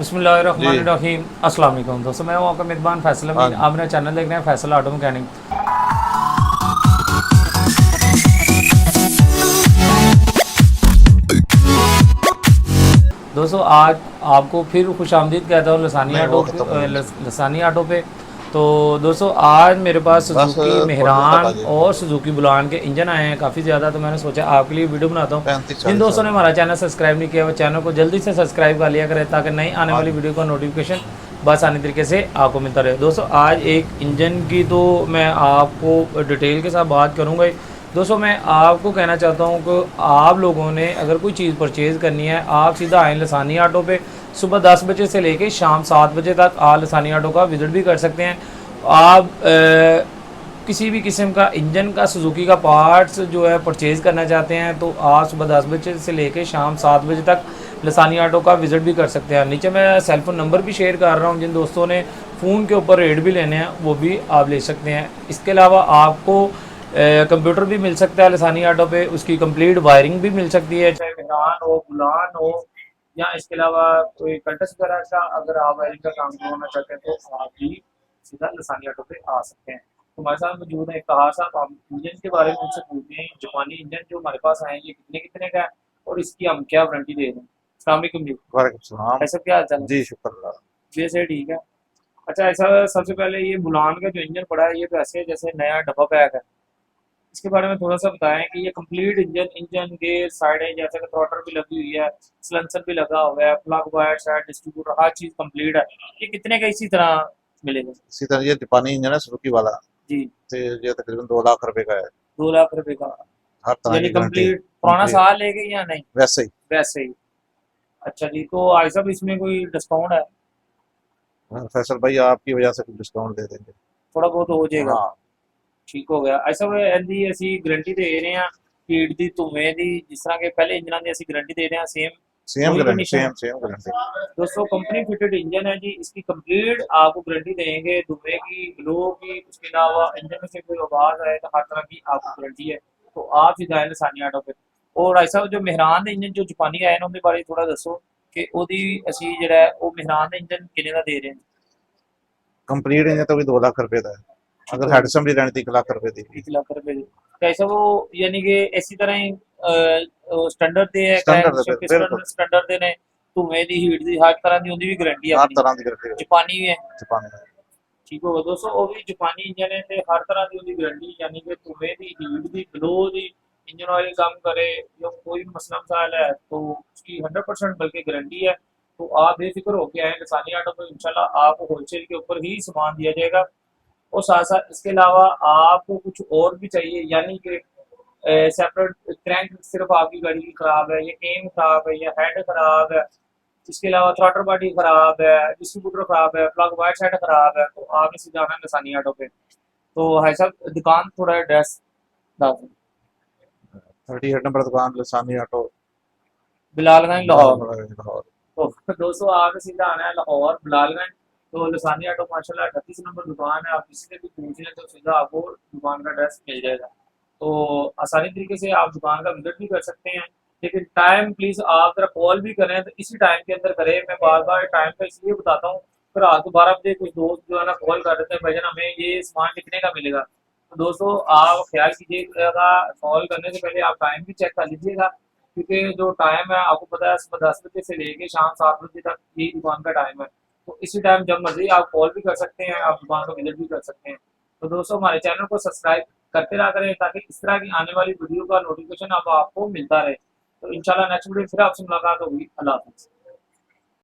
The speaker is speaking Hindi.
जी। बिस्मिल्लाहिर्रहमानिर्रहीम। अस्सलाम वालेकुम दोस्तों, मैं हूं आपका मेज़बान फैसल हाँ अमीन। जी। आप मेरा चैनल देख रहे हैं फैसल ऑटो मैकेनिक। दोस्तों आज आपको फिर खुशामदीद कहता हूँ नहीं, वो खत्म हो गया उसमें। लसानी ऑटो पे। तो दोस्तों आज मेरे पास बस सुजुकी थोड़ी देर तक मेहरान आ जाएंगे। और सुजुकी बुलान के इंजन आए हैं काफ़ी ज़्यादा, तो मैंने सोचा आपके लिए वीडियो बनाता हूँ। पैंतीस जिन चालीस दोस्तों आ ने जाएंगे। हमारा चैनल सब्सक्राइब नहीं किया वो चैनल को जल्दी से सब्सक्राइब कर लिया करें ताकि नई आने हाँ वाली जी। वीडियो का नोटिफिकेशन बसानी तरीके से आपको मिलता रहे। दोस्तों आज एक इंजन की तो मैं आपको डिटेल के साथ बात करूँगा ही। दोस्तों मैं आपको कहना चाहता हूँ कि आप लोगों ने अगर कोई चीज़ परचेज़ करनी है, आप सीधा आएँ लसानी ऑटो पे। सुबह 10 बजे से लेके शाम 7 बजे तक आप लसानी ऑटो का विज़िट भी कर सकते हैं। आप किसी भी किस्म का इंजन का सुजुकी का पार्ट्स जो है परचेज़ करना चाहते हैं तो आप सुबह 10 बजे से लेके शाम 7 बजे तक लसानी ऑटो का विज़िट भी कर सकते हैं। नीचे मैं सेल फ़ोन नंबर भी शेयर कर रहा हूँ, जिन दोस्तों ने फ़ोन के ऊपर रेट भी लेने हैं वो भी आप ले सकते हैं। इसके अलावा आपको कंप्यूटर भी मिल सकता है लसानी ऑटो पे, उसकी कंप्लीट वायरिंग भी मिल सकती है, चाहे मेहरान हो, गुलान हो, या इसके अलावा कोई कंटस वगैरह का अगर आप वायरिंग का काम करवाना चाहते हैं तो आप भी सीधा लसानी ऑटो पे आ सकते हैं। तो हमारे साथ मौजूद है कहा साहब, हम इंजन के बारे में उनसे पूछते हैं जापानी इंजन जो हमारे पास आए हैं ये कितने कितने का है और इसकी हम क्या वारंटी दे रहे हैं। अस्सलाम वालेकुम जी। वालेकुम सलाम। ऐसा क्या हाल चाल है? जी, शुक्र अल्लाह। जी से ठीक है। अच्छा ऐसा, सबसे पहले ये बुलान का जो इंजन पड़ा है ये तो ऐसे है जैसे नया डब्बा पैक है। इसके बारे में थोड़ा सा बताएं कि ये कंप्लीट इंजन इंजन गेयर साइडें जैसे कि थ्रॉटल भी लगी हुई है, सिलेंसर भी लगा हुआ है, प्लग वायर शायद डिस्ट्रीब्यूटर हर चीज़ कंप्लीट है। ये कितने का इसी तरह मिलेगा? इसी तरह ये जापानी इंजन है सुजुकी वाला। जी। तो ये तकरीबन 2 लाख रुपए का है। 2 लाख रुपए का? हर तरह यानी की गारंटी है। कंप्लीट पुराना कंप्लीट साल लेके या नहीं? वैसे ही। वैसे ही। अच्छा जी, तो आई साहब इसमें कोई डिस्काउंट है? हाँ, फैसल भाई आपकी वजह से कुछ डिस्काउंट दे देंगे। थोड़ा बहुत हो जाएगा? हाँ। ठीक हो गया। ऐसा ਇਹਦੀ ਅਸੀਂ ਗਾਰੰਟੀ ਦੇ ਰਹੇ ਹਾਂ ਹੀਟ ਦੀ, ਧੂਏ ਦੀ, ਜਿਸ ਤਰ੍ਹਾਂ ਕਿ ਪਹਿਲੇ ਇੰਜਨਾਂ ਦੀ ਅਸੀਂ ਗਾरंटी दे रहे हैं सेम सेम वही गारंटी, कंडीशन है? Same same guarantee. दोस्तों कंपनी फिटेड इंजन है जी, इसकी कंप्लीट आपको गारंटी देंगे, धुएं की, ग्लो की, उसके अलावा इंजन में से कोई आवाज़ आए तो हर तरह की आपको गारंटी है। तो आप सीधा लसानी ऑटो पे। और ऐसा जो मेहरान ਦੇ ਇੰਜਨ ਜੋ ਜਾਪਾਨੀ ਆਏ ਨੇ ਉਹਦੇ ਬਾਰੇ ਥੋੜਾ ਦੱਸੋ ਕਿ ਉਹਦੀ ਅਸੀਂ ਜਿਹੜਾ ਉਹ ਮੇहरान ਦਾ ਇੰਜਨ ਕਿੰਨੇ ਦਾ ਦੇ ਰਹੇ ਹਾਂ? कंप्लीट इंजन तो भी 2 लाख रुपए का है। ठीक अगर हो हेड गया। असेंबली लेनी तो 1 लाख रुपए दी। 1 लाख रुपए ਦੀ। कैसा वो यानी कि इसी तरह ही स्टैंडर्ड ਦੇ ਹੈ स्टैंडर्ड ਕਿ बिल्कुल। स्टैंडर्ड ਦੇ ਨੇ, ਧੂਏ ਦੀ, ਹੀਟ ਦੀ, हर तरह ਦੀ ਉਹਦੀ ਵੀ गारंटी हर ਆਪਣੀ? तरह की गारंटी है। जापानी भी है? जापानी है। ठीक होगा दोस्तों, वो भी जापानी इंजन है ਤੇ हर तरह ਦੀ ਉਹਦੀ गारंटी, यानी कि ਧੂਏ ਦੀ, हीट ਦੀ, ग्लो ਦੀ, इंजन ऑयल काम करे या कोई भी मसला मसाइल है तो उसकी 100% बल्कि गारंटी है। तो आप बेफिक्र होकर आए लसानी ऑटो को, इंशाल्लाह आपको होलसेल के ऊपर ही सामान दिया जाएगा। और साथ साथ इसके अलावा आपको कुछ और भी चाहिए, यानी कि सेपरेट क्रैंक सिर्फ आपकी गाड़ी की खराब है, या केम खराब है, या हेड खराब है, इसके अलावा थ्रॉटल बॉडी खराब है, डिस्ट्रीब्यूटर खराब है, प्लग वायर सेट खराब है, तो आपने सीधा आना है लसानी ऑटो पे। तो भाई साहब दुकान थोड़ा एड्रेस बता दें। 38 नंबर दुकान लसानी ऑटो, बिलालगंज लाहौर। लाहौर। तो दोस्तों आपने सीधा आना है लाहौर बिलालगंज। तो लसानी ऑटो माशाल्लाह 38 नंबर दुकान है, आप किसी से भी पूछ लें तो सीधा आपको दुकान का एड्रेस मिल जाएगा। तो आसानी तरीके से आप दुकान का विजिट भी कर सकते हैं। लेकिन टाइम प्लीज़ आप जरा कॉल भी करें तो इसी टाइम के अंदर करें। मैं बार बार टाइम का इसलिए बताता हूँ, फिर रात को 12 बजे कुछ दोस्त जो है ना कॉल कर देते हैं, भाईजान हमें ये सामान कितने का मिलेगा। तो दोस्तों आप ख्याल कीजिएगा, कॉल करने से पहले आप टाइम भी चेक कर लीजिएगा, क्योंकि जो टाइम है आपको पता है सुबह 10 बजे से लेके शाम 7 बजे तक यही दुकान का टाइम है। तो इसी टाइम जब मर्जी आप कॉल भी कर सकते हैं, आप दुकान को विजिट भी कर सकते हैं। तो दोस्तों हमारे चैनल को सब्सक्राइब करते रहा करें ताकि इस तरह की आने वाली वीडियो का नोटिफिकेशन अब आपको मिलता रहे। तो इंशाल्लाह नेक्स्ट वीडियो फिर आपसे मुलाकात होगी। अल्लाह हाफ़िज़।